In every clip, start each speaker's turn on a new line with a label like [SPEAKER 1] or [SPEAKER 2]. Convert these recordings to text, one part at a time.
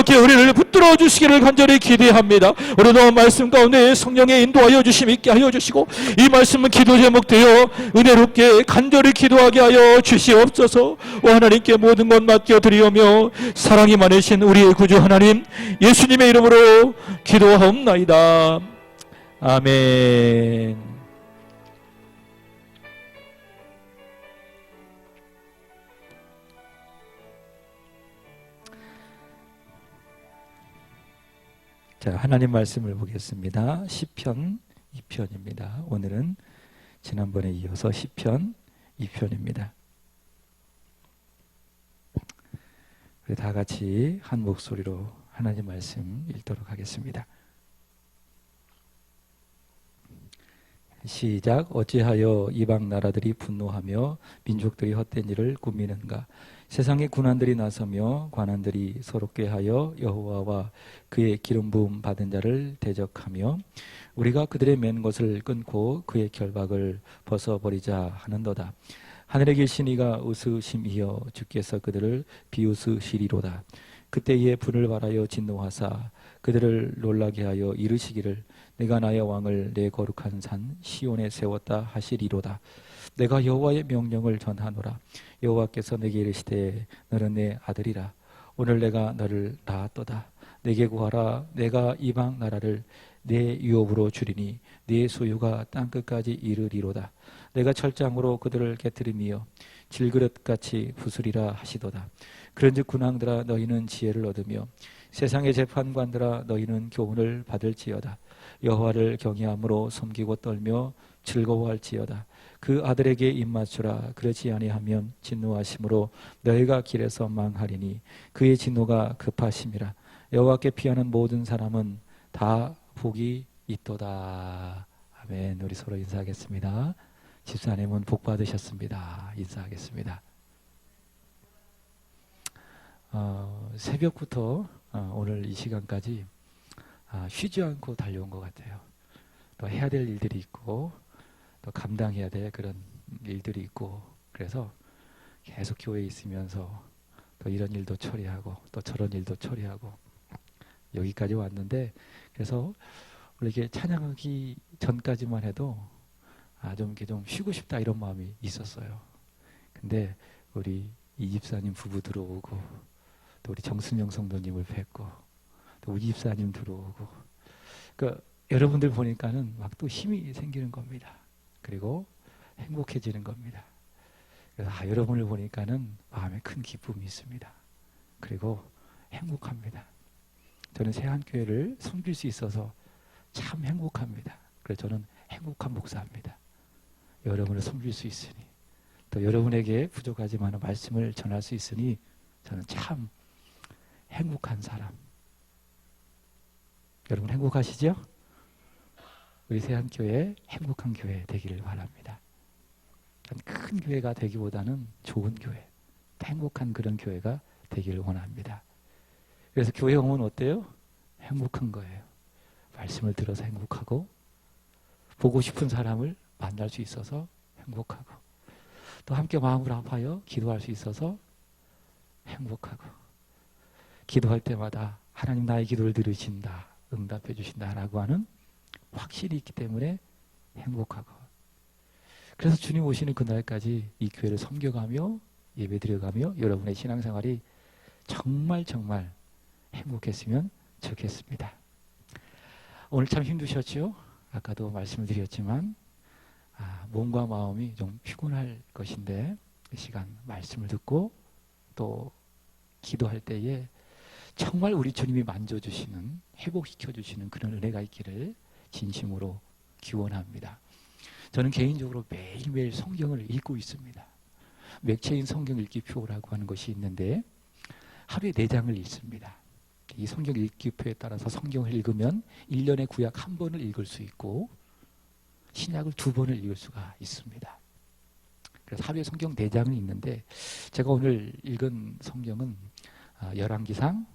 [SPEAKER 1] 이렇게 우리를 붙들어 주시기를 간절히 기대합니다. 오늘도 말씀 가운데 성령의 인도하여 주심 있게 하여 주시고 이 말씀은 기도 제목 되어 은혜롭게 간절히 기도하게 하여 주시옵소서. 오 하나님께 모든 것 맡겨드리오며 사랑이 많으신 우리의 구주 하나님 예수님의 이름으로 기도하옵나이다. 아멘. 자, 하나님 말씀을 보겠습니다. 시편 2편입니다. 오늘은 지난번에 이어서 시편 2편입니다. 우리 다 같이 한 목소리로 하나님 말씀 읽도록 하겠습니다. 시작. 어찌하여 이방 나라들이 분노하며 민족들이 헛된 일을 꾸미는가. 세상의 군환들이 나서며 관원들이 서럽게 하여 여호와와 그의 기름 부음 받은 자를 대적하며 우리가 그들의 맨 것을 끊고 그의 결박을 벗어버리자 하는도다. 하늘에 계신 이가 웃으심이여 주께서 그들을 비웃으시리로다. 그때에 분을 발하여 진노하사 그들을 놀라게 하여 이르시기를 내가 나의 왕을 내 거룩한 산 시온에 세웠다 하시리로다. 내가 여호와의 명령을 전하노라. 여호와께서 내게 이르시되 너는 내 아들이라. 오늘 내가 너를 낳았도다. 내게 구하라. 내가 이방 나라를 내 유업으로 주리니 네 소유가 땅끝까지 이르리로다. 내가 철장으로 그들을 깨뜨리며 질그릇같이 부수리라 하시도다. 그런즉 군왕들아 너희는 지혜를 얻으며 세상의 재판관들아 너희는 교훈을 받을지어다. 여호와를 경외함으로 섬기고 떨며 즐거워할지어다. 그 아들에게 입맞추라. 그렇지 아니하면 진노하심으로 너희가 길에서 망하리니 그의 진노가 급하심이라. 여호와께 피하는 모든 사람은 다 복이 있도다. 아멘. 우리 서로 인사하겠습니다. 집사님은 복 받으셨습니다. 인사하겠습니다. 새벽부터 오늘 이 시간까지 쉬지 않고 달려온 것 같아요. 또 해야 될 일들이 있고 또 감당해야 될 그런 일들이 있고 그래서 계속 교회에 있으면서 또 이런 일도 처리하고 또 저런 일도 처리하고 여기까지 왔는데 그래서 원래 이게 찬양하기 전까지만 해도 좀 쉬고 싶다 이런 마음이 있었어요. 근데 우리 이 집사님 부부 들어오고 또 우리 정순영 성도님을 뵙고 또 우리 집사님 들어오고 그러니까 여러분들 보니까는 막 또 힘이 생기는 겁니다. 그리고 행복해지는 겁니다. 그래서 여러분을 보니까는 마음에 큰 기쁨이 있습니다. 그리고 행복합니다. 저는 세한교회를 섬길 수 있어서 참 행복합니다. 그래서 저는 행복한 목사입니다. 여러분을 섬길 수 있으니 또 여러분에게 부족하지만 말씀을 전할 수 있으니 저는 참 행복한 사람. 여러분 행복하시죠? 우리 세한교회 행복한 교회 되기를 바랍니다. 큰 교회가 되기보다는 좋은 교회, 행복한 그런 교회가 되기를 원합니다. 그래서 교회 오면 어때요? 행복한 거예요. 말씀을 들어서 행복하고 보고 싶은 사람을 만날 수 있어서 행복하고 또 함께 마음을 아파요 기도할 수 있어서 행복하고 기도할 때마다 하나님 나의 기도를 들으신다, 응답해 주신다라고 하는 확실히 있기 때문에 행복하고 그래서 주님 오시는 그날까지 이 교회를 섬겨가며 예배드려가며 여러분의 신앙생활이 정말 행복했으면 좋겠습니다. 오늘 참 힘드셨죠? 아까도 말씀을 드렸지만 몸과 마음이 좀 피곤할 것인데 이 시간 말씀을 듣고 또 기도할 때에 정말 우리 주님이 만져주시는 회복시켜주시는 그런 은혜가 있기를 진심으로 기원합니다. 저는 개인적으로 매일매일 성경을 읽고 있습니다. 맥체인 성경 읽기표라고 하는 것이 있는데 하루에 4장을 읽습니다. 이 성경 읽기표에 따라서 성경을 읽으면 1년에 구약 1번을 읽을 수 있고 신약을 2번을 읽을 수가 있습니다. 그래서 하루에 성경 4장을 읽는데 제가 오늘 읽은 성경은 열왕기상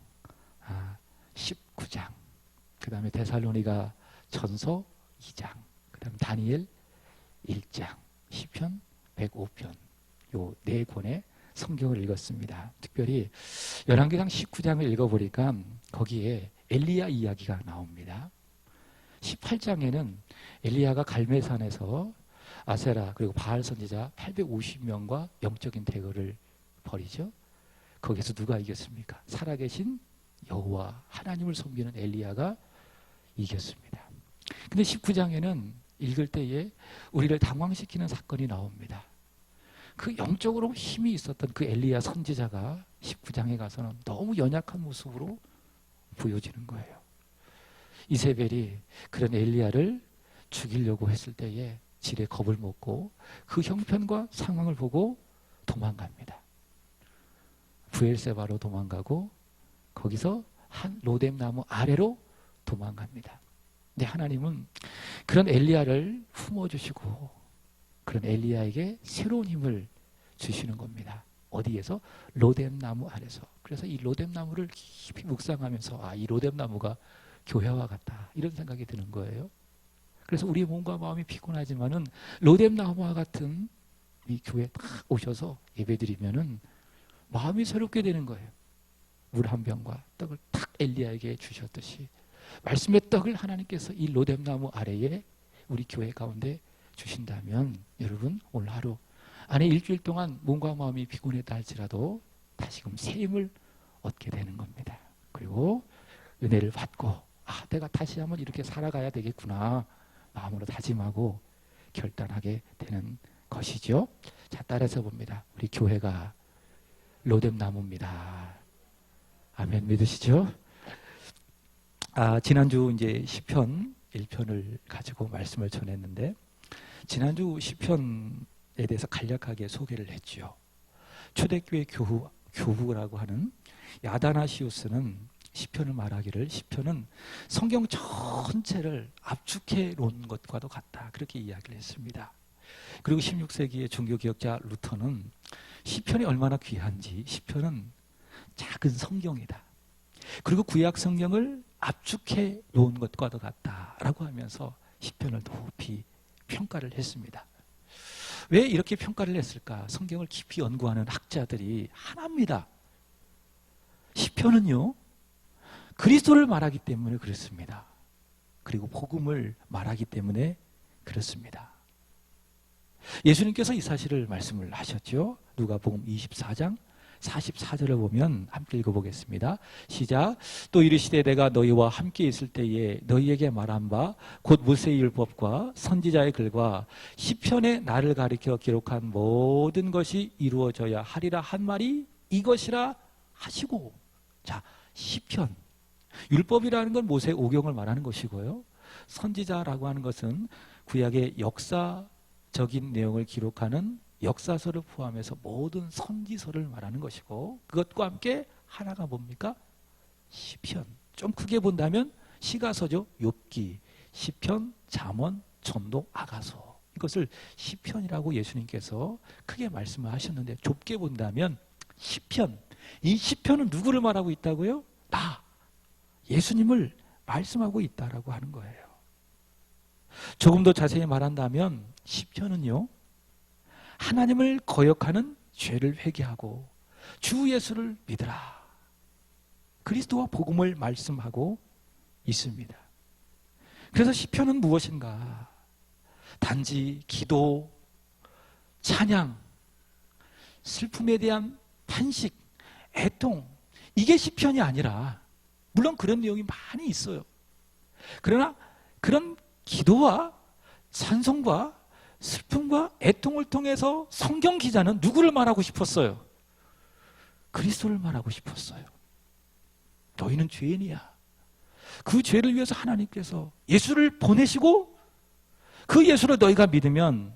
[SPEAKER 1] 19장, 그 다음에 데살로니가 전서 2장, 그 다음에 다니엘 1장, 시편 105편 요 4권의 성경을 읽었습니다. 특별히 열왕기상 19장을 읽어보니까 거기에 엘리야 이야기가 나옵니다. 18장에는 엘리야가 갈멜산에서 아세라 그리고 바알 선지자 850명과 영적인 대결을 벌이죠. 거기서 누가 이겼습니까? 살아계신 여호와 하나님을 섬기는 엘리야가 이겼습니다. 근데 19장에는 읽을 때에 우리를 당황시키는 사건이 나옵니다. 그 영적으로 힘이 있었던 그 엘리야 선지자가 19장에 가서는 너무 연약한 모습으로 보여지는 거예요. 이세벨이 그런 엘리야를 죽이려고 했을 때에 지레 겁을 먹고 그 형편과 상황을 보고 도망갑니다. 브엘세바로 도망가고 거기서 한 로뎀나무 아래로 도망갑니다. 근데 하나님은 그런 엘리야를 품어주시고 그런 엘리야에게 새로운 힘을 주시는 겁니다. 어디에서? 로뎀나무 아래서. 그래서 이 로뎀나무를 깊이 묵상하면서 이 로뎀나무가 교회와 같다 이런 생각이 드는 거예요. 그래서 우리 몸과 마음이 피곤하지만은 로뎀나무와 같은 이 교회에 딱 오셔서 예배드리면은 마음이 새롭게 되는 거예요. 물 한 병과 떡을 탁 엘리야에게 주셨듯이 말씀의 떡을 하나님께서 이 로뎀나무 아래에 우리 교회 가운데 주신다면 여러분 오늘 하루 안에 일주일 동안 몸과 마음이 피곤했다 할지라도 다시금 새 힘을 얻게 되는 겁니다. 그리고 은혜를 받고 내가 다시 한번 이렇게 살아가야 되겠구나 마음으로 다짐하고 결단하게 되는 것이죠. 자, 따라서 봅니다. 우리 교회가 로뎀나무입니다. 아멘 믿으시죠? 지난주 이제 시편 1편을 가지고 말씀을 전했는데 지난주 시편에 대해서 간략하게 소개를 했죠. 초대교회 교부라고 하는 야다나시우스는 시편을 말하기를 시편은 성경 전체를 압축해 놓은 것과도 같다 그렇게 이야기를 했습니다. 그리고 16세기의 종교개혁자 루터는 시편이 얼마나 귀한지 시편은 작은 성경이다. 그리고 구약 성경을 압축해 놓은 것과도 같다라고 하면서 시편을 높이 평가를 했습니다. 왜 이렇게 평가를 했을까? 성경을 깊이 연구하는 학자들이 하나입니다. 시편은요 그리스도를 말하기 때문에 그렇습니다. 그리고 복음을 말하기 때문에 그렇습니다. 예수님께서 이 사실을 말씀을 하셨죠. 누가복음 24장 44절을 보면 함께 읽어보겠습니다. 시작. 또 이르시되 내가 너희와 함께 있을 때에 너희에게 말한 바 곧 모세의 율법과 선지자의 글과 시편에 나를 가리켜 기록한 모든 것이 이루어져야 하리라 한 말이 이것이라 하시고. 자, 시편 율법이라는 건 모세 오경을 말하는 것이고요. 선지자라고 하는 것은 구약의 역사적인 내용을 기록하는 역사서를 포함해서 모든 선지서를 말하는 것이고 그것과 함께 하나가 뭡니까? 시편. 좀 크게 본다면 시가서죠. 욥기, 시편, 잠언, 전도, 아가서. 이것을 시편이라고 예수님께서 크게 말씀을 하셨는데 좁게 본다면 시편. 이 시편은 누구를 말하고 있다고요? 예수님을 말씀하고 있다라고 하는 거예요. 조금 더 자세히 말한다면 시편은요 하나님을 거역하는 죄를 회개하고 주 예수를 믿으라 그리스도와 복음을 말씀하고 있습니다. 그래서 시편은 무엇인가? 단지 기도, 찬양, 슬픔에 대한 탄식, 애통 이게 시편이 아니라 물론 그런 내용이 많이 있어요. 그러나 그런 기도와 찬송과 슬픔과 애통을 통해서 성경 기자는 누구를 말하고 싶었어요? 그리스도를 말하고 싶었어요. 너희는 죄인이야. 그 죄를 위해서 하나님께서 예수를 보내시고 그 예수를 너희가 믿으면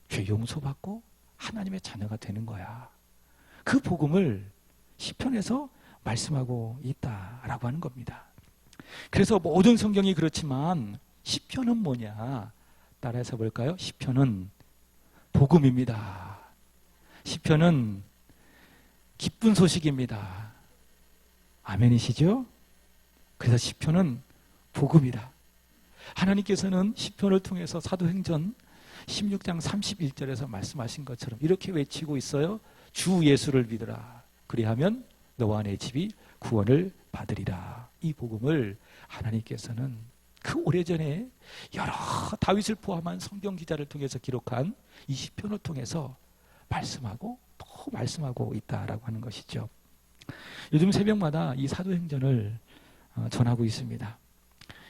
[SPEAKER 1] 죄 용서받고 하나님의 자녀가 되는 거야. 그 복음을 시편에서 말씀하고 있다라고 하는 겁니다. 그래서 모든 성경이 그렇지만 시편은 뭐냐? 따라해서 볼까요? 시편은 복음입니다. 시편은 기쁜 소식입니다. 아멘이시죠? 그래서 시편은 복음이다. 하나님께서는 시편을 통해서 사도행전 16장 31절에서 말씀하신 것처럼 이렇게 외치고 있어요. 주 예수를 믿으라. 그리하면 너와 내 집이 구원을 받으리라. 이 복음을 하나님께서는 그 오래전에 여러 다윗을 포함한 성경 기자를 통해서 기록한 이 시편을 통해서 말씀하고 또 말씀하고 있다라고 하는 것이죠. 요즘 새벽마다 이 사도행전을 전하고 있습니다.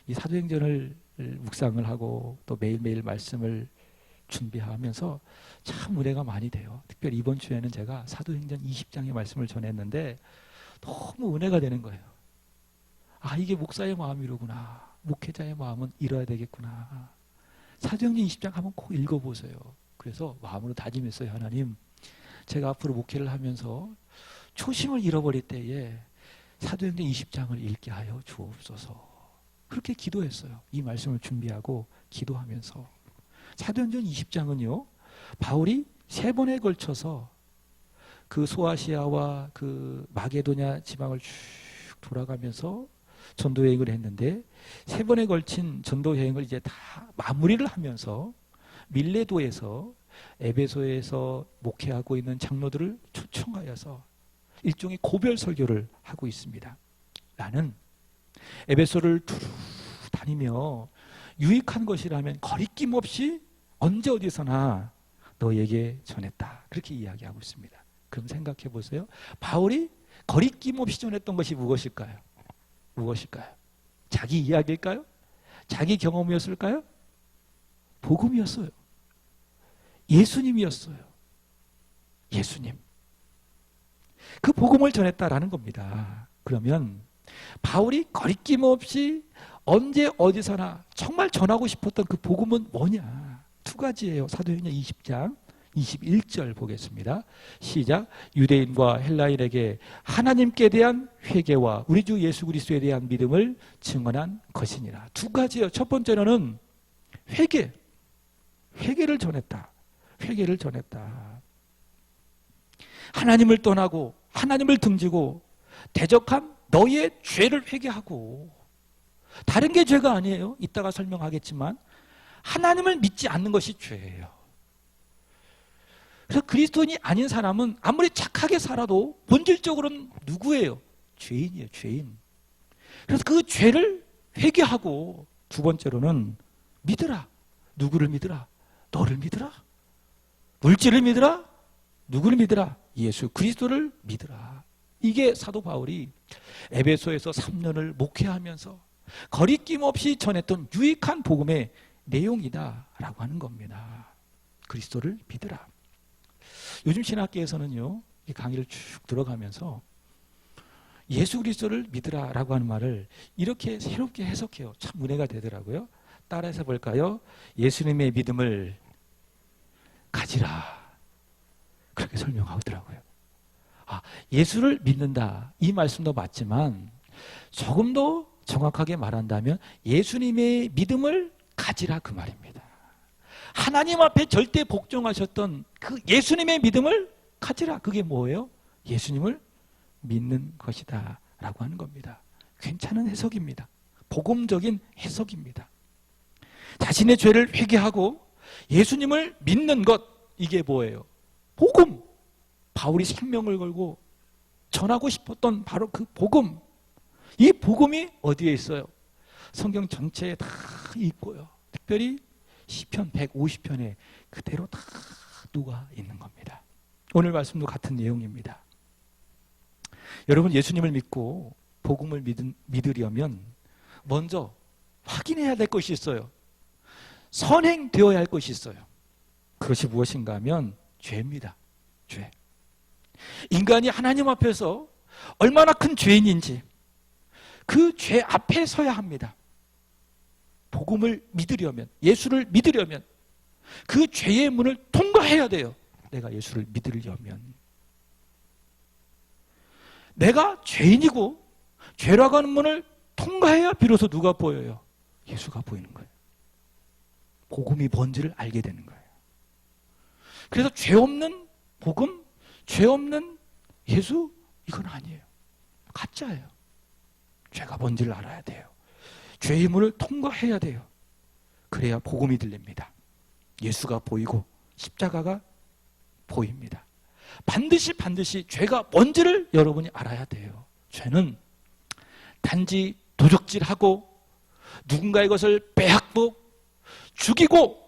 [SPEAKER 1] 이 사도행전을 묵상을 하고 또 매일매일 말씀을 준비하면서 참 은혜가 많이 돼요. 특별히 이번 주에는 제가 사도행전 20장의 말씀을 전했는데 너무 은혜가 되는 거예요. 아, 이게 목사의 마음이로구나. 목회자의 마음은 이뤄야 되겠구나. 사도행전 20장 한번 꼭 읽어보세요. 그래서 마음으로 다짐했어요. 하나님, 제가 앞으로 목회를 하면서 초심을 잃어버릴 때에 사도행전 20장을 읽게 하여 주옵소서. 그렇게 기도했어요. 이 말씀을 준비하고 기도하면서. 사도행전 20장은요, 바울이 3번에 걸쳐서 그 소아시아와 그 마게도냐 지방을 쭉 돌아가면서 전도 여행을 했는데 3번에 걸친 전도 여행을 이제 다 마무리를 하면서 밀레도에서 에베소에서 목회하고 있는 장로들을 초청하여서 일종의 고별 설교를 하고 있습니다. 나는 에베소를 두루 다니며 유익한 것이라면 거리낌 없이 언제 어디서나 너에게 전했다. 그렇게 이야기하고 있습니다. 그럼 생각해 보세요. 바울이 거리낌 없이 전했던 것이 무엇일까요? 무엇일까요? 자기 이야기일까요? 자기 경험이었을까요? 복음이었어요. 예수님이었어요. 예수님. 그 복음을 전했다라는 겁니다. 그러면 바울이 거리낌 없이 언제 어디서나 정말 전하고 싶었던 그 복음은 뭐냐? 2가지예요. 사도행전 20장 21절 보겠습니다. 시작. 유대인과 헬라인에게 하나님께 대한 회개와 우리 주 예수 그리스도에 대한 믿음을 증언한 것이니라. 2가지예요. 첫 번째로는 회개를 전했다. 회개를 전했다. 하나님을 떠나고 하나님을 등지고 대적한 너의 죄를 회개하고, 다른 게 죄가 아니에요. 이따가 설명하겠지만 하나님을 믿지 않는 것이 죄예요. 그래서 그리스도인이 아닌 사람은 아무리 착하게 살아도 본질적으로는 누구예요? 죄인이에요. 죄인. 그래서 그 죄를 회개하고, 2번째로는 믿으라. 누구를 믿으라? 너를 믿으라. 물질을 믿으라. 누구를 믿으라? 예수 그리스도를 믿으라. 이게 사도 바울이 에베소에서 3년을 목회하면서 거리낌 없이 전했던 유익한 복음의 내용이다라고 하는 겁니다. 그리스도를 믿으라. 요즘 신학계에서는요, 이 강의를 쭉 들어가면서 예수 그리스도를 믿으라라고 하는 말을 이렇게 새롭게 해석해요. 참 은혜가 되더라고요. 따라해서 볼까요? 예수님의 믿음을 가지라. 그렇게 설명하더라고요. 아, 예수를 믿는다. 이 말씀도 맞지만 조금 더 정확하게 말한다면 예수님의 믿음을 가지라 그 말입니다. 하나님 앞에 절대 복종하셨던 그 예수님의 믿음을 가지라. 그게 뭐예요? 예수님을 믿는 것이다 라고 하는 겁니다. 괜찮은 해석입니다. 복음적인 해석입니다. 자신의 죄를 회개하고 예수님을 믿는 것, 이게 뭐예요? 복음. 바울이 생명을 걸고 전하고 싶었던 바로 그 복음. 이 복음이 어디에 있어요? 성경 전체에 다 있고요. 특별히 시편 150편에 그대로 다 녹아 있는 겁니다. 오늘 말씀도 같은 내용입니다. 여러분, 예수님을 믿고 복음을 믿으려면 먼저 확인해야 될 것이 있어요. 선행되어야 할 것이 있어요. 그것이 무엇인가 하면 죄입니다. 죄. 인간이 하나님 앞에서 얼마나 큰 죄인인지 그 죄 앞에 서야 합니다. 복음을 믿으려면, 예수를 믿으려면 그 죄의 문을 통과해야 돼요. 내가 예수를 믿으려면. 내가 죄인이고 죄라고 하는 문을 통과해야 비로소 누가 보여요? 예수가 보이는 거예요. 복음이 뭔지를 알게 되는 거예요. 그래서 죄 없는 복음, 죄 없는 예수, 이건 아니에요. 가짜예요. 죄가 뭔지를 알아야 돼요. 죄의 문을 통과해야 돼요. 그래야 복음이 들립니다. 예수가 보이고 십자가가 보입니다. 반드시 죄가 뭔지를 여러분이 알아야 돼요. 죄는 단지 도적질하고 누군가의 것을 빼앗고 죽이고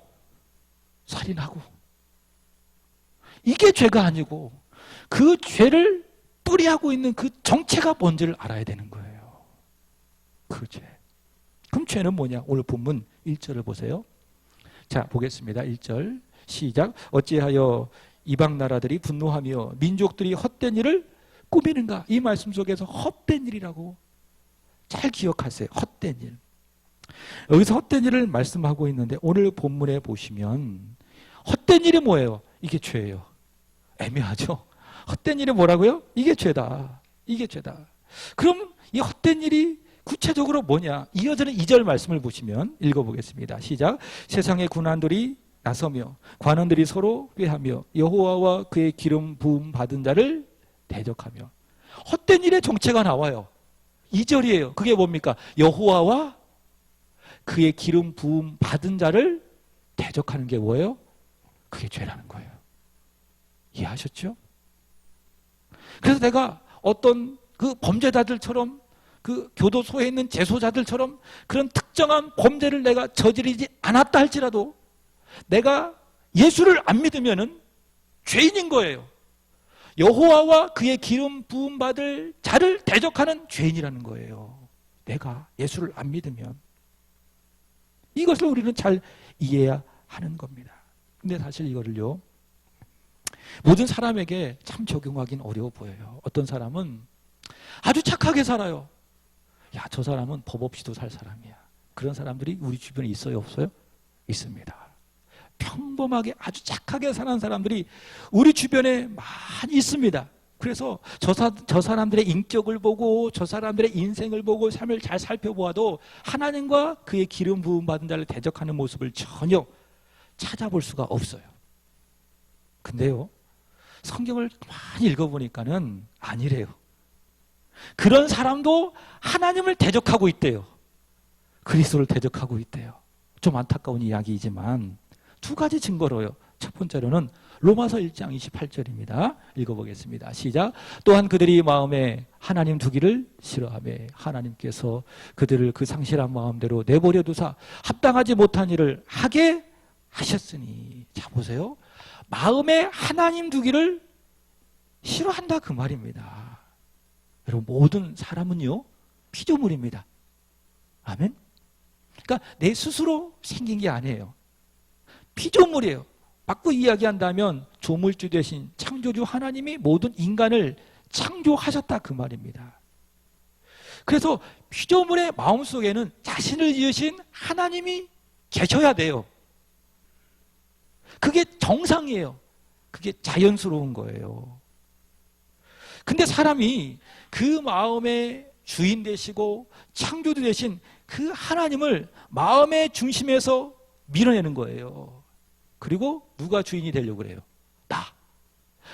[SPEAKER 1] 살인하고, 이게 죄가 아니고 그 죄를 뿌리하고 있는 그 정체가 뭔지를 알아야 되는 거예요. 그 죄. 그럼 죄는 뭐냐? 오늘 본문 1절을 보세요. 자, 보겠습니다. 1절 시작. 어찌하여 이방 나라들이 분노하며 민족들이 헛된 일을 꾸미는가? 이 말씀 속에서 헛된 일이라고 잘 기억하세요. 헛된 일. 여기서 헛된 일을 말씀하고 있는데 오늘 본문에 보시면 헛된 일이 뭐예요? 이게 죄예요. 애매하죠? 헛된 일이 뭐라고요? 이게 죄다. 이게 죄다. 그럼 이 헛된 일이 구체적으로 뭐냐? 이어지는 2절 말씀을 보시면 읽어보겠습니다. 시작. 세상의 군관들이 나서며 관원들이 서로 꾀하며 여호와와 그의 기름 부음 받은 자를 대적하며. 헛된 일의 정체가 나와요. 2절이에요. 그게 뭡니까? 여호와와 그의 기름 부음 받은 자를 대적하는 게 뭐예요? 그게 죄라는 거예요. 이해하셨죠? 그래서 내가 어떤 그 범죄자들처럼, 그 교도소에 있는 재소자들처럼 그런 특정한 범죄를 내가 저지르지 않았다 할지라도 내가 예수를 안 믿으면은 죄인인 거예요. 여호와와 그의 기름 부음 받을 자를 대적하는 죄인이라는 거예요. 내가 예수를 안 믿으면. 이것을 우리는 잘 이해해야 하는 겁니다. 근데 사실 이거를요, 모든 사람에게 참 적용하기는 어려워 보여요. 어떤 사람은 아주 착하게 살아요. 야, 저 사람은 법 없이도 살 사람이야. 그런 사람들이 우리 주변에 있어요, 없어요? 있습니다. 평범하게 아주 착하게 사는 사람들이 우리 주변에 많이 있습니다. 그래서 저 사람들의 인격을 보고 저 사람들의 인생을 보고 삶을 잘 살펴보아도 하나님과 그의 기름 부음 받은 자를 대적하는 모습을 전혀 찾아볼 수가 없어요. 근데요, 성경을 많이 읽어보니까는 아니래요. 그런 사람도 하나님을 대적하고 있대요. 그리스도를 대적하고 있대요. 좀 안타까운 이야기이지만 두 가지 증거로요. 첫 번째로는 로마서 1장 28절입니다. 읽어보겠습니다. 시작. 또한 그들이 마음에 하나님 두기를 싫어하며 하나님께서 그들을 그 상실한 마음대로 내버려 두사 합당하지 못한 일을 하게 하셨으니. 자, 보세요. 마음에 하나님 두기를 싫어한다 그 말입니다. 여러분, 모든 사람은요 피조물입니다. 아멘. 그러니까 내 스스로 생긴 게 아니에요. 피조물이에요. 바꿔 이야기한다면 조물주 대신 창조주 하나님이 모든 인간을 창조하셨다 그 말입니다. 그래서 피조물의 마음속에는 자신을 지으신 하나님이 계셔야 돼요. 그게 정상이에요. 그게 자연스러운 거예요. 근데 사람이 그 마음의 주인 되시고 창조주 되신 그 하나님을 마음의 중심에서 밀어내는 거예요. 그리고 누가 주인이 되려고 그래요? 나.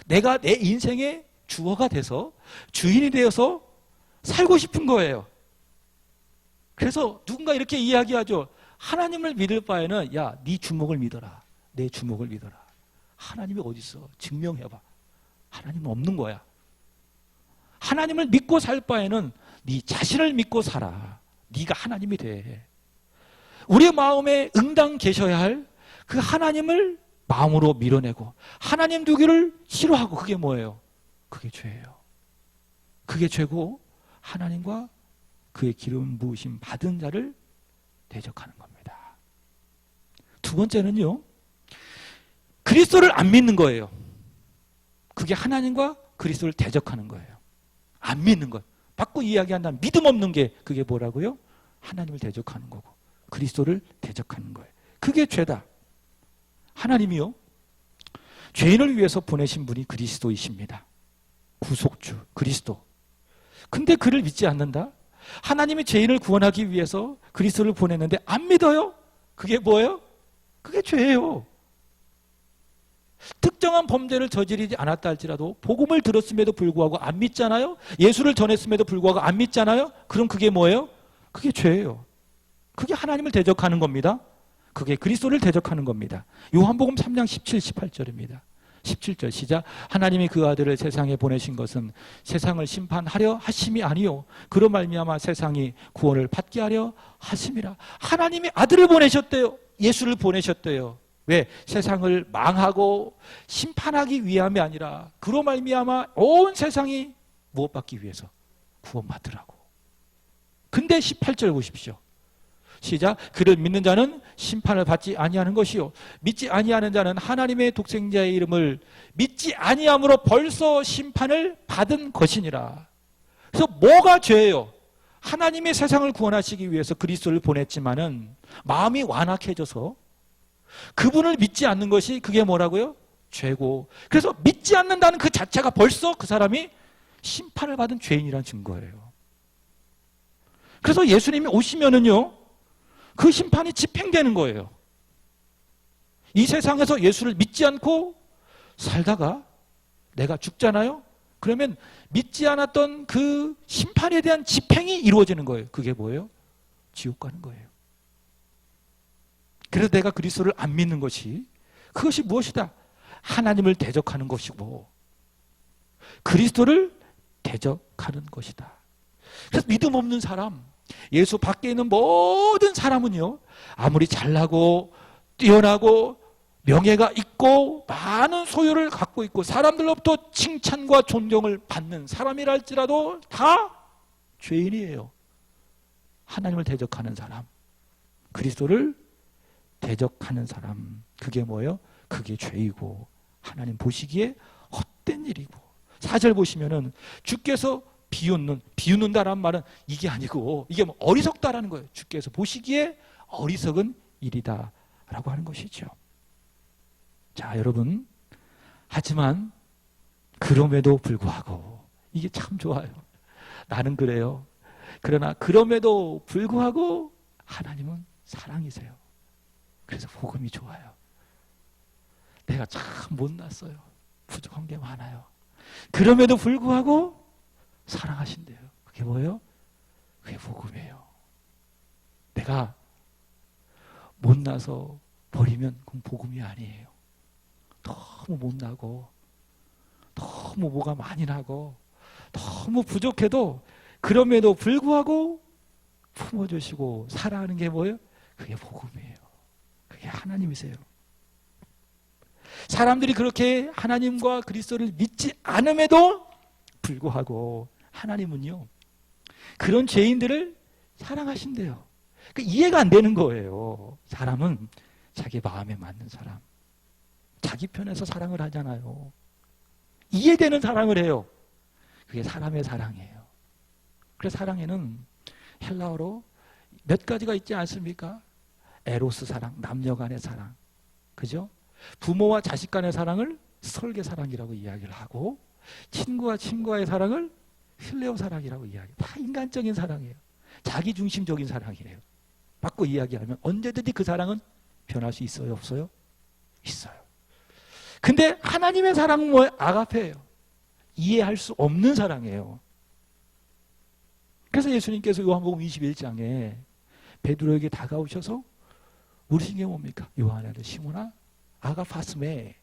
[SPEAKER 1] 내가 내 인생의 주어가 돼서 주인이 되어서 살고 싶은 거예요. 그래서 누군가 이렇게 이야기하죠. 하나님을 믿을 바에는 야, 네 주먹을 믿어라. 내 주먹을 믿어라. 하나님이 어디 있어? 증명해봐. 하나님은 없는 거야. 하나님을 믿고 살 바에는 네 자신을 믿고 살아. 네가 하나님이 돼. 우리의 마음에 응당 계셔야 할 그 하나님을 마음으로 밀어내고 하나님 두기를 싫어하고, 그게 뭐예요? 그게 죄예요. 그게 죄고 하나님과 그의 기름 부으심 받은 자를 대적하는 겁니다. 두 번째는요, 그리스도를 안 믿는 거예요. 그게 하나님과 그리스도를 대적하는 거예요. 안 믿는 것. 바꿔 이야기한다면 믿음 없는 게 그게 뭐라고요? 하나님을 대적하는 거고 그리스도를 대적하는 거예요. 그게 죄다. 하나님이요, 죄인을 위해서 보내신 분이 그리스도이십니다. 구속주 그리스도. 근데 그를 믿지 않는다? 하나님이 죄인을 구원하기 위해서 그리스도를 보냈는데 안 믿어요? 그게 뭐예요? 그게 죄예요. 특정한 범죄를 저지르지 않았다 할지라도 복음을 들었음에도 불구하고 안 믿잖아요? 예수를 전했음에도 불구하고 안 믿잖아요? 그럼 그게 뭐예요? 그게 죄예요. 그게 하나님을 대적하는 겁니다. 그게 그리스도를 대적하는 겁니다. 요한복음 3장 17, 18절입니다. 17절 시작. 하나님이 그 아들을 세상에 보내신 것은 세상을 심판하려 하심이 아니요 그로 말미암아 세상이 구원을 받게 하려 하심이라. 하나님이 아들을 보내셨대요. 예수를 보내셨대요. 왜? 세상을 망하고 심판하기 위함이 아니라 그로 말미암아 온 세상이 무엇 받기 위해서? 구원받으라고. 근데 18절 보십시오. 시작. 그를 믿는 자는 심판을 받지 아니하는 것이요 믿지 아니하는 자는 하나님의 독생자의 이름을 믿지 아니함으로 벌써 심판을 받은 것이니라. 그래서 뭐가 죄예요? 하나님의 세상을 구원하시기 위해서 그리스도를 보냈지만은 마음이 완악해져서 그분을 믿지 않는 것이 그게 뭐라고요? 죄고. 그래서 믿지 않는다는 그 자체가 벌써 그 사람이 심판을 받은 죄인이라는 증거예요. 그래서 예수님이 오시면은요 그 심판이 집행되는 거예요. 이 세상에서 예수를 믿지 않고 살다가 내가 죽잖아요. 그러면 믿지 않았던 그 심판에 대한 집행이 이루어지는 거예요. 그게 뭐예요? 지옥 가는 거예요. 그래서 내가 그리스도를 안 믿는 것이 그것이 무엇이다? 하나님을 대적하는 것이고 그리스도를 대적하는 것이다. 그래서 믿음 없는 사람, 예수 밖에 있는 모든 사람은요 아무리 잘나고 뛰어나고 명예가 있고 많은 소유를 갖고 있고 사람들로부터 칭찬과 존경을 받는 사람이라 할지라도 다 죄인이에요. 하나님을 대적하는 사람, 그리스도를 대적하는 사람, 그게 뭐예요? 그게 죄이고 하나님 보시기에 헛된 일이고. 4절 보시면은 주께서 비웃는다라는 말은 이게 아니고 이게 뭐 어리석다라는 거예요. 주께서 보시기에 어리석은 일이다 라고 하는 것이죠. 자, 여러분, 하지만 그럼에도 불구하고 이게 참 좋아요. 나는 그래요. 그러나 그럼에도 불구하고 하나님은 사랑이세요. 그래서 복음이 좋아요. 내가 참 못났어요. 부족한 게 많아요. 그럼에도 불구하고 사랑하신대요. 그게 뭐예요? 그게 복음이에요. 내가 못나서 버리면 그건 복음이 아니에요. 너무 못나고 너무 뭐가 많이 나고 너무 부족해도 그럼에도 불구하고 품어주시고 사랑하는 게 뭐예요? 그게 복음이에요. 그게 하나님이세요. 사람들이 그렇게 하나님과 그리스도를 믿지 않음에도 불구하고 하나님은요 그런 죄인들을 사랑하신대요. 이해가 안 되는 거예요. 사람은 자기 마음에 맞는 사람, 자기 편에서 사랑을 하잖아요. 이해되는 사랑을 해요. 그게 사람의 사랑이에요. 그래서 사랑에는 헬라어로 몇 가지가 있지 않습니까? 에로스 사랑, 남녀 간의 사랑, 그죠? 부모와 자식 간의 사랑을 설계 사랑이라고 이야기를 하고 친구와 친구와의 사랑을 필레오 사랑이라고 이야기해요. 다 인간적인 사랑이에요. 자기중심적인 사랑이에요. 바꿔 이야기하면 언제든지 그 사랑은 변할 수 있어요? 없어요? 있어요. 근데 하나님의 사랑은 뭐예요? 아가페예요. 이해할 수 없는 사랑이에요. 그래서 예수님께서 요한복음 21장에 베드로에게 다가오셔서 물으신 게 뭡니까? 요한아 시몬아 아가파스메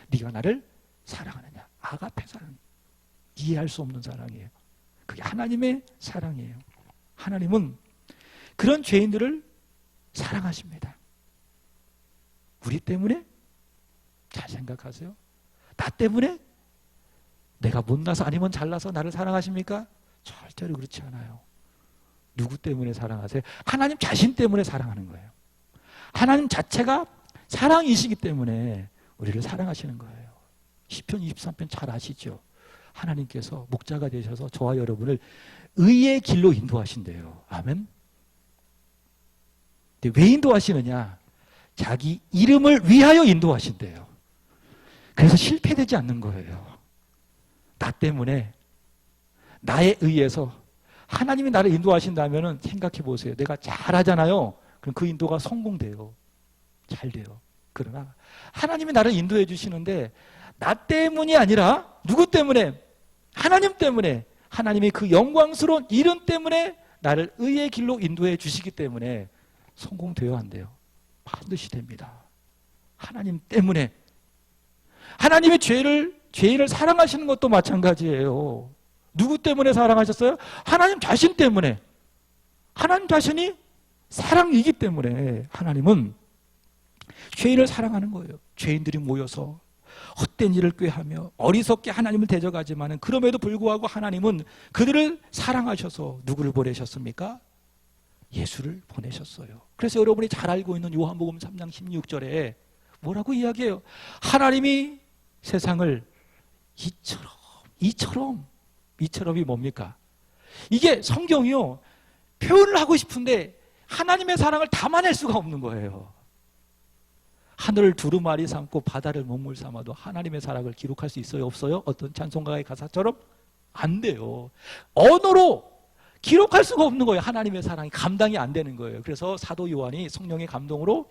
[SPEAKER 1] 네가 나를 사랑하느냐. 아가페 사랑. 이해할 수 없는 사랑이에요. 그게 하나님의 사랑이에요. 하나님은 그런 죄인들을 사랑하십니다. 우리 때문에? 잘 생각하세요. 나 때문에? 내가 못나서 아니면 잘나서 나를 사랑하십니까? 절대로 그렇지 않아요. 누구 때문에 사랑하세요? 하나님 자신 때문에 사랑하는 거예요. 하나님 자체가 사랑이시기 때문에 우리를 사랑하시는 거예요. 시편 23편 잘 아시죠? 하나님께서 목자가 되셔서 저와 여러분을 의의 길로 인도하신대요. 아멘. 근데 왜 인도하시느냐? 자기 이름을 위하여 인도하신대요. 그래서 실패되지 않는 거예요. 나 때문에 나에 의해서 하나님이 나를 인도하신다면 생각해 보세요. 내가 잘하잖아요. 그럼 그 인도가 성공돼요. 잘 돼요. 그러나 하나님이 나를 인도해 주시는데 나 때문이 아니라 누구 때문에? 하나님 때문에, 하나님의 그 영광스러운 이름 때문에 나를 의의 길로 인도해 주시기 때문에 성공돼야 한대요. 반드시 됩니다. 하나님 때문에. 하나님의 죄인을 사랑하시는 것도 마찬가지예요. 누구 때문에 사랑하셨어요? 하나님 자신 때문에. 하나님 자신이 사랑이기 때문에 하나님은 죄인을 사랑하는 거예요. 죄인들이 모여서 헛된 일을 꾀하며 어리석게 하나님을 대적하지만 그럼에도 불구하고 하나님은 그들을 사랑하셔서 누구를 보내셨습니까? 예수를 보내셨어요. 그래서 여러분이 잘 알고 있는 요한복음 3장 16절에 뭐라고 이야기해요? 하나님이 세상을 이처럼이 뭡니까? 이게 성경이요, 표현을 하고 싶은데 하나님의 사랑을 담아낼 수가 없는 거예요. 하늘을 두루마리 삼고 바다를 먹물 삼아도 하나님의 사랑을 기록할 수 있어요? 없어요? 어떤 찬송가의 가사처럼? 안 돼요. 언어로 기록할 수가 없는 거예요. 하나님의 사랑이 감당이 안 되는 거예요. 그래서 사도 요한이 성령의 감동으로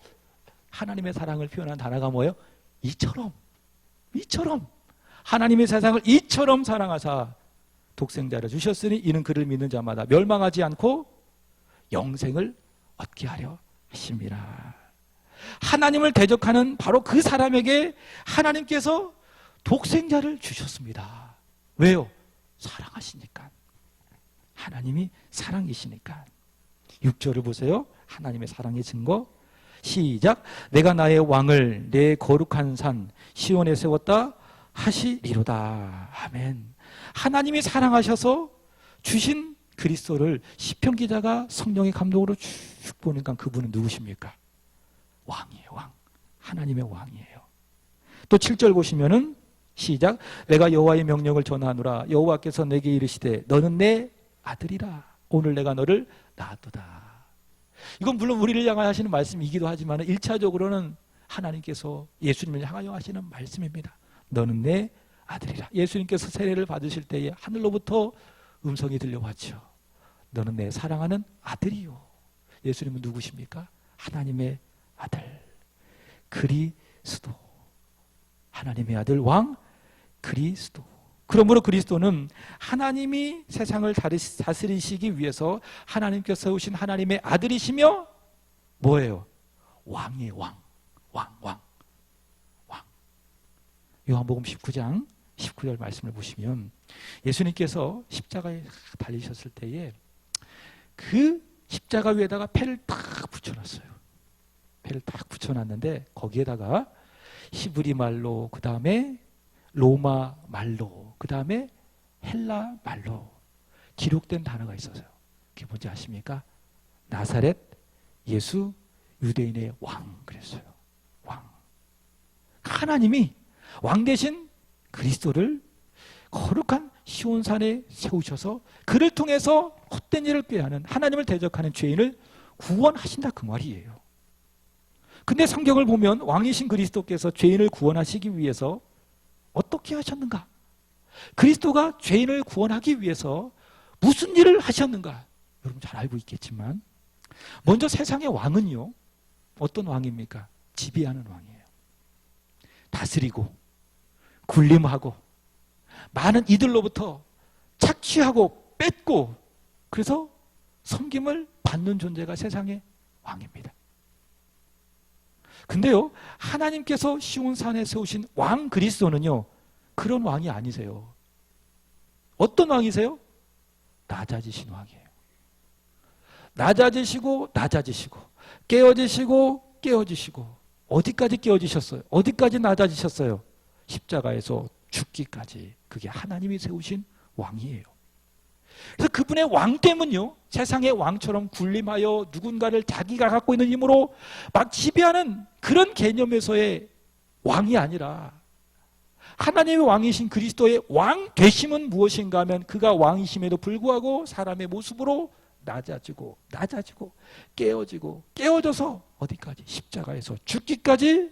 [SPEAKER 1] 하나님의 사랑을 표현한 단어가 뭐예요? 이처럼 하나님의 세상을 이처럼 사랑하사 독생자를 주셨으니 이는 그를 믿는 자마다 멸망하지 않고 영생을 얻게 하려 하심이라. 하나님을 대적하는 바로 그 사람에게 하나님께서 독생자를 주셨습니다. 왜요? 사랑하시니까. 하나님이 사랑이시니까. 6절을 보세요. 하나님의 사랑의 증거. 시작. 내가 나의 왕을 내 거룩한 산 시온에 세웠다 하시리로다. 아멘. 하나님이 사랑하셔서 주신 그리스도를 시편 기자가 성령의 감동으로 쭉 보니까 그분은 누구십니까? 왕이에요. 왕. 하나님의 왕이에요. 또 7절 보시면은 시작. 내가 여호와의 명령을 전하노라. 여호와께서 내게 이르시되 너는 내 아들이라. 오늘 내가 너를 낳았도다. 이건 물론 우리를 향하여 하시는 말씀이기도 하지만 1차적으로는 하나님께서 예수님을 향하여 하시는 말씀입니다. 너는 내 아들이라. 예수님께서 세례를 받으실 때에 하늘로부터 음성이 들려왔죠. 너는 내 사랑하는 아들이요. 예수님은 누구십니까? 하나님의 아들 그리스도. 하나님의 아들 왕 그리스도. 그러므로 그리스도는 하나님이 세상을 다스리시기 위해서 하나님께서 세우신 하나님의 아들이시며 뭐예요? 왕이에요. 왕. 요한복음 19장 19절 말씀을 보시면 예수님께서 십자가에 달리셨을 때에 그 십자가 위에다가 패를 딱 붙여놨어요. 패를 딱 붙여놨는데 거기에다가 히브리 말로, 그 다음에 로마 말로, 그 다음에 헬라 말로 기록된 단어가 있어서요. 그게 뭔지 아십니까? 나사렛 예수 유대인의 왕 그랬어요. 왕. 하나님이 왕 대신 그리스도를 거룩한 시온산에 세우셔서 그를 통해서 헛된 일을 꾀하는 하나님을 대적하는 죄인을 구원하신다 그 말이에요. 근데 성경을 보면 왕이신 그리스도께서 죄인을 구원하시기 위해서 어떻게 하셨는가? 그리스도가 죄인을 구원하기 위해서 무슨 일을 하셨는가? 여러분 잘 알고 있겠지만 먼저 세상의 왕은요 어떤 왕입니까? 지배하는 왕이에요. 다스리고 군림하고 많은 이들로부터 착취하고 뺏고 그래서 섬김을 받는 존재가 세상의 왕입니다. 근데요 하나님께서 시온산에 세우신 왕 그리스도는요 그런 왕이 아니세요. 어떤 왕이세요? 낮아지신 왕이에요. 낮아지시고 깨어지시고 어디까지 깨어지셨어요? 어디까지 낮아지셨어요? 십자가에서 죽기까지. 그게 하나님이 세우신 왕이에요. 그래서 그분의 왕됨은요 세상의 왕처럼 군림하여 누군가를 자기가 갖고 있는 힘으로 막 지배하는 그런 개념에서의 왕이 아니라 하나님의 왕이신 그리스도의 왕 되심은 무엇인가 하면 그가 왕이심에도 불구하고 사람의 모습으로 낮아지고 깨어져서 어디까지? 십자가에서 죽기까지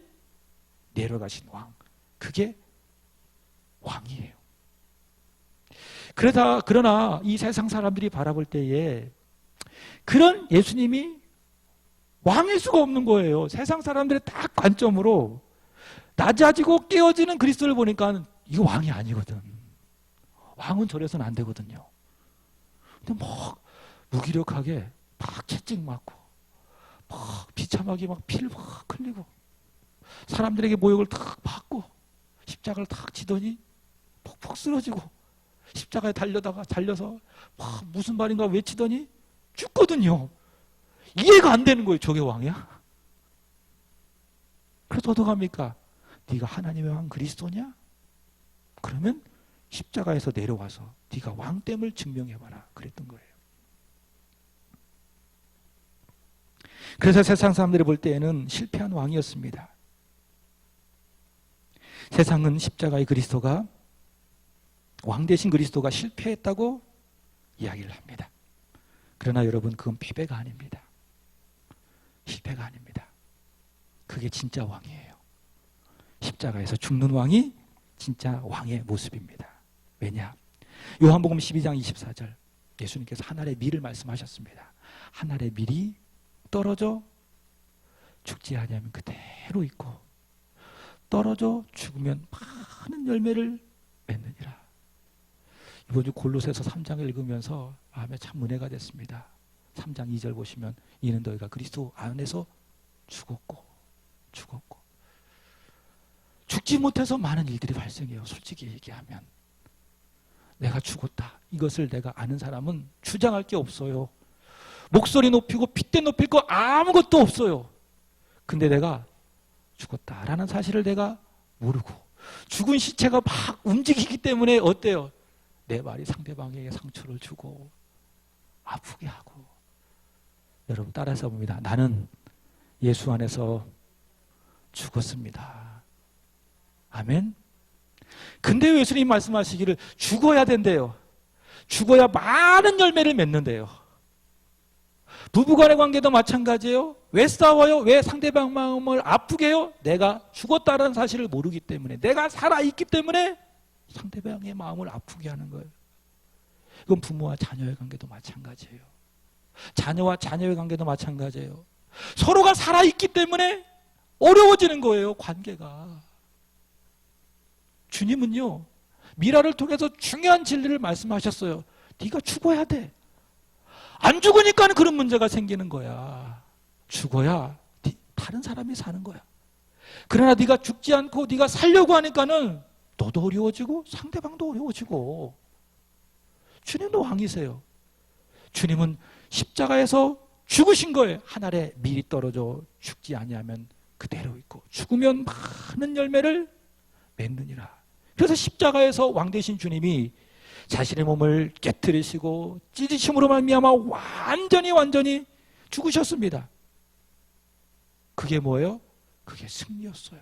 [SPEAKER 1] 내려가신 왕. 그게 왕이에요. 그러나 이 세상 사람들이 바라볼 때에 그런 예수님이 왕일 수가 없는 거예요. 세상 사람들의 딱 관점으로 낮아지고 깨어지는 그리스도를 보니까 이거 왕이 아니거든. 왕은 저래서는 안 되거든요. 근데 막 무기력하게 막 채찍 맞고 막 비참하게 막 피를 막 흘리고 사람들에게 모욕을 탁 받고 십자가를 탁 지더니 퍽퍽 쓰러지고 십자가에 달려서 막 무슨 말인가 외치더니 죽거든요. 이해가 안 되는 거예요. 저게 왕이야? 그래서 어떡합니까? 네가 하나님의 왕 그리스도냐? 그러면 십자가에서 내려와서 네가 왕됨을 증명해봐라. 그랬던 거예요. 그래서 세상 사람들이 볼 때에는 실패한 왕이었습니다. 세상은 십자가의 그리스도가, 왕 대신 그리스도가 실패했다고 이야기를 합니다. 그러나 여러분, 그건 패배가 아닙니다. 실패가 아닙니다. 그게 진짜 왕이에요. 십자가에서 죽는 왕이 진짜 왕의 모습입니다. 왜냐? 요한복음 12장 24절 예수님께서 하늘의 밀을 말씀하셨습니다. 하늘의 밀이 떨어져 죽지 아니하면 그대로 있고 떨어져 죽으면 많은 열매를 맺느니라. 이번 주 골로새서 3장을 읽으면서 마음에 참 은혜가 됐습니다. 3장 2절 보시면 이는 너희가 그리스도 안에서 죽었고 죽지 못해서 많은 일들이 발생해요. 솔직히 얘기하면 내가 죽었다, 이것을 내가 아는 사람은 주장할 게 없어요. 목소리 높이고 핏대 높일 거 아무것도 없어요. 근데 내가 죽었다라는 사실을 내가 모르고 죽은 시체가 막 움직이기 때문에 어때요? 내 말이 상대방에게 상처를 주고 아프게 하고. 여러분 따라서 봅니다. 나는 예수 안에서 죽었습니다. 아멘. 근데 예수님 말씀하시기를 죽어야 된대요. 죽어야 많은 열매를 맺는데요. 부부간의 관계도 마찬가지예요. 왜 싸워요? 왜 상대방 마음을 아프게 해요? 내가 죽었다는 사실을 모르기 때문에, 내가 살아있기 때문에 상대방의 마음을 아프게 하는 거예요. 이건 부모와 자녀의 관계도 마찬가지예요. 자녀와 자녀의 관계도 마찬가지예요. 서로가 살아있기 때문에 어려워지는 거예요, 관계가. 주님은요, 미라를 통해서 중요한 진리를 말씀하셨어요. 네가 죽어야 돼. 안 죽으니까 그런 문제가 생기는 거야. 죽어야 다른 사람이 사는 거야. 그러나 네가 죽지 않고 네가 살려고 하니까는 너도 어려워지고 상대방도 어려워지고. 주님도 왕이세요. 주님은 십자가에서 죽으신 거예요. 하늘에 밀이 떨어져 죽지 아니하면 그대로 있고 죽으면 많은 열매를 맺느니라. 그래서 십자가에서 왕 되신 주님이 자신의 몸을 깨뜨리시고 찢으심으로 말미암아 완전히 죽으셨습니다. 그게 뭐예요? 그게 승리였어요.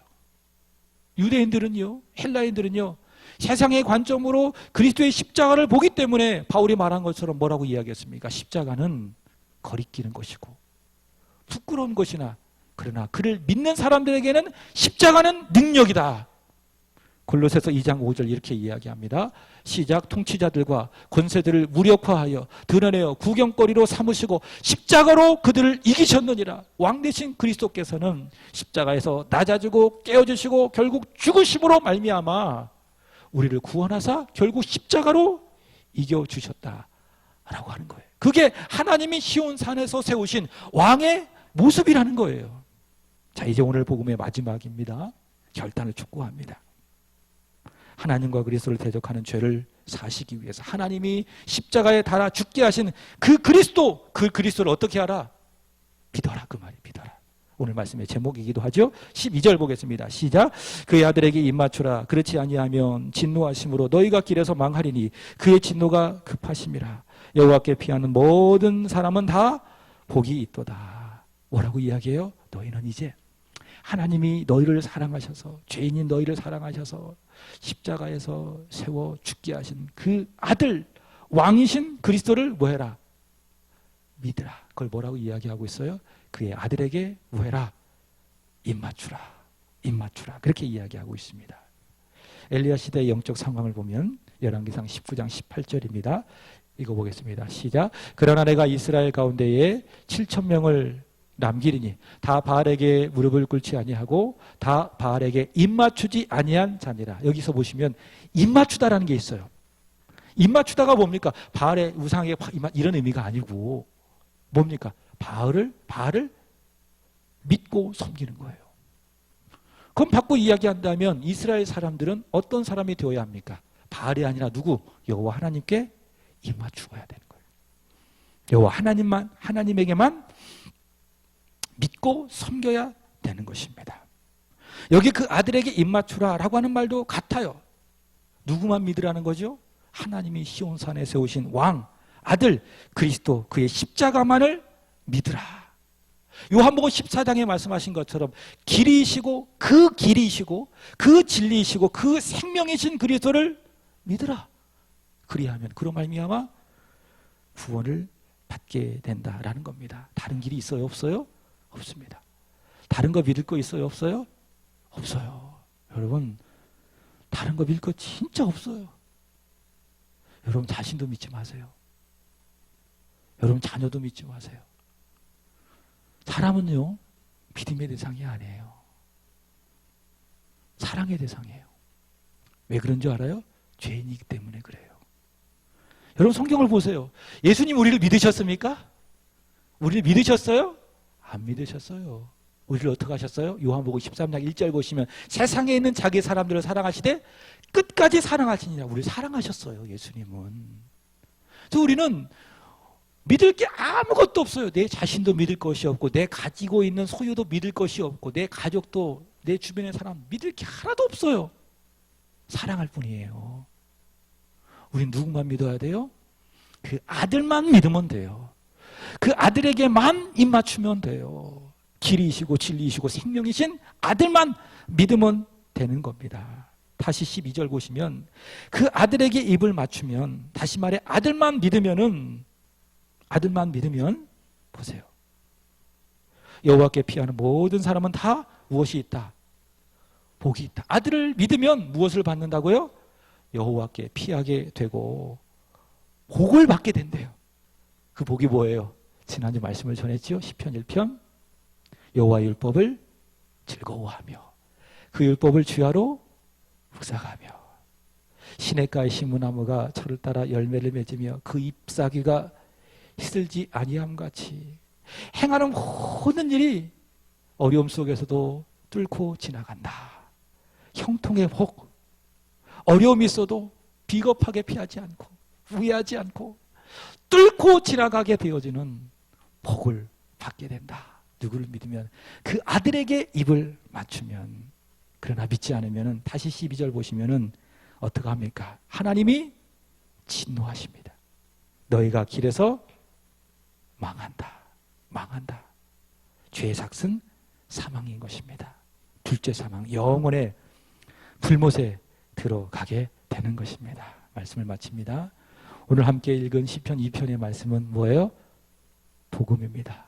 [SPEAKER 1] 유대인들은요, 헬라인들은요, 세상의 관점으로 그리스도의 십자가를 보기 때문에 바울이 말한 것처럼 뭐라고 이야기했습니까? 십자가는 거리끼는 것이고 부끄러운 것이나, 그러나 그를 믿는 사람들에게는 십자가는 능력이다. 골로새서 2장 5절 이렇게 이야기합니다. 시작. 통치자들과 권세들을 무력화하여 드러내어 구경거리로 삼으시고 십자가로 그들을 이기셨느니라. 왕 되신 그리스도께서는 십자가에서 낮아지고 깨어지시고 결국 죽으심으로 말미암아 우리를 구원하사 결국 십자가로 이겨주셨다라고 하는 거예요. 그게 하나님이 시온산에서 세우신 왕의 모습이라는 거예요. 자, 이제 오늘 복음의 마지막입니다. 결단을 촉구합니다. 하나님과 그리스도를 대적하는 죄를 사시기 위해서 하나님이 십자가에 달아 죽게 하신 그 그리스도, 그 그리스도를 어떻게 하라? 믿어라, 그 말이 믿어라. 오늘 말씀의 제목이기도 하죠. 12절 보겠습니다. 시작. 그의 아들에게 입맞추라. 그렇지 아니하면 진노하심으로 너희가 길에서 망하리니 그의 진노가 급하심이라. 여호와께 피하는 모든 사람은 다 복이 있도다. 뭐라고 이야기해요? 너희는 이제 하나님이 너희를 사랑하셔서, 죄인인 너희를 사랑하셔서 십자가에서 세워 죽게 하신 그 아들, 왕이신 그리스도를 뭐해라? 믿으라. 그걸 뭐라고 이야기하고 있어요? 그의 아들에게 뭐해라? 입맞추라. 입맞추라. 그렇게 이야기하고 있습니다. 엘리야 시대의 영적 상황을 보면 열왕기상 19장 18절입니다. 읽어보겠습니다. 시작. 그러나 내가 이스라엘 가운데에 7,000명을 남기리니 다 바알에게 무릎을 꿇지 아니하고 다 바알에게 입맞추지 아니한 자니라. 여기서 보시면 입맞추다라는 게 있어요. 입맞추다가 뭡니까? 바알의 우상에게 이런 의미가 아니고 뭡니까? 바알을 믿고 섬기는 거예요. 그럼 바꿔 이야기한다면 이스라엘 사람들은 어떤 사람이 되어야 합니까? 바알이 아니라 누구? 여호와 하나님께 입 맞추어야 되는 거예요. 여호와 하나님에게만 믿고 섬겨야 되는 것입니다. 여기 그 아들에게 입 맞추라라고 하는 말도 같아요. 누구만 믿으라는 거죠? 하나님이 시온산에 세우신 왕, 아들 그리스도 그의 십자가만을 믿으라. 요한복음 14장에 말씀하신 것처럼 길이시고 그 길이시고 그 진리이시고 그 생명이신 그리스도를 믿으라. 그리하면 그로 말미암아 구원을 받게 된다라는 겁니다. 다른 길이 있어요? 없어요? 없습니다. 다른 거 믿을 거 있어요? 없어요? 없어요. 여러분, 다른 거 믿을 거 진짜 없어요. 여러분 자신도 믿지 마세요. 여러분 자녀도 믿지 마세요. 사람은요, 믿음의 대상이 아니에요. 사랑의 대상이에요. 왜 그런 줄 알아요? 죄인이기 때문에 그래요. 여러분 성경을 보세요. 예수님 우리를 믿으셨습니까? 우리를 믿으셨어요? 안 믿으셨어요. 우리를 어떻게 하셨어요? 요한복음 13장 1절 보시면 세상에 있는 자기 사람들을 사랑하시되 끝까지 사랑하시니라. 우리를 사랑하셨어요. 예수님은. 그래서 우리는 믿을 게 아무것도 없어요. 내 자신도 믿을 것이 없고 내 가지고 있는 소유도 믿을 것이 없고 내 가족도 내 주변의 사람 믿을 게 하나도 없어요. 사랑할 뿐이에요. 우린 누구만 믿어야 돼요? 그 아들만 믿으면 돼요. 그 아들에게만 입 맞추면 돼요. 길이시고 진리이시고 생명이신 아들만 믿으면 되는 겁니다. 다시 12절 보시면 그 아들에게 입을 맞추면, 다시 말해 아들만 믿으면 보세요. 여호와께 피하는 모든 사람은 다 무엇이 있다? 복이 있다. 아들을 믿으면 무엇을 받는다고요? 여호와께 피하게 되고 복을 받게 된대요. 그 복이 뭐예요? 지난주 말씀을 전했죠. 시편 1편 여호와의 율법을 즐거워하며 그 율법을 주야로 묵상하며 시냇가의 시무나무가 철을 따라 열매를 맺으며 그 잎사귀가 시들지 아니함같이 행하는 모든 일이 어려움 속에서도 뚫고 지나간다. 형통의 복, 어려움이 있어도 비겁하게 피하지 않고 후회하지 않고 뚫고 지나가게 되어지는 복을 받게 된다. 누구를 믿으면? 그 아들에게 입을 맞추면. 그러나 믿지 않으면 다시 12절 보시면 어떻게 합니까? 하나님이 진노하십니다. 너희가 길에서 망한다. 죄의 삭은 사망인 것입니다. 둘째 사망, 영원의 불못에 들어가게 되는 것입니다. 말씀을 마칩니다. 오늘 함께 읽은 시편 2편의 말씀은 뭐예요? 복음입니다.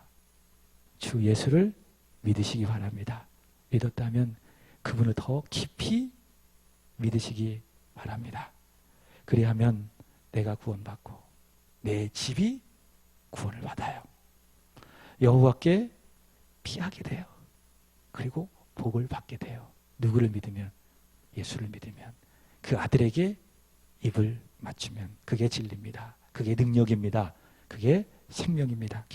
[SPEAKER 1] 주 예수를 믿으시기 바랍니다. 믿었다면 그분을 더 깊이 믿으시기 바랍니다. 그리하면 내가 구원받고 내 집이 구원을 받아요. 여호와께 피하게 돼요. 그리고 복을 받게 돼요. 누구를 믿으면? 예수를 믿으면. 그 아들에게 입을 맞추면. 그게 진리입니다. 그게 능력입니다. 그게 생명입니다.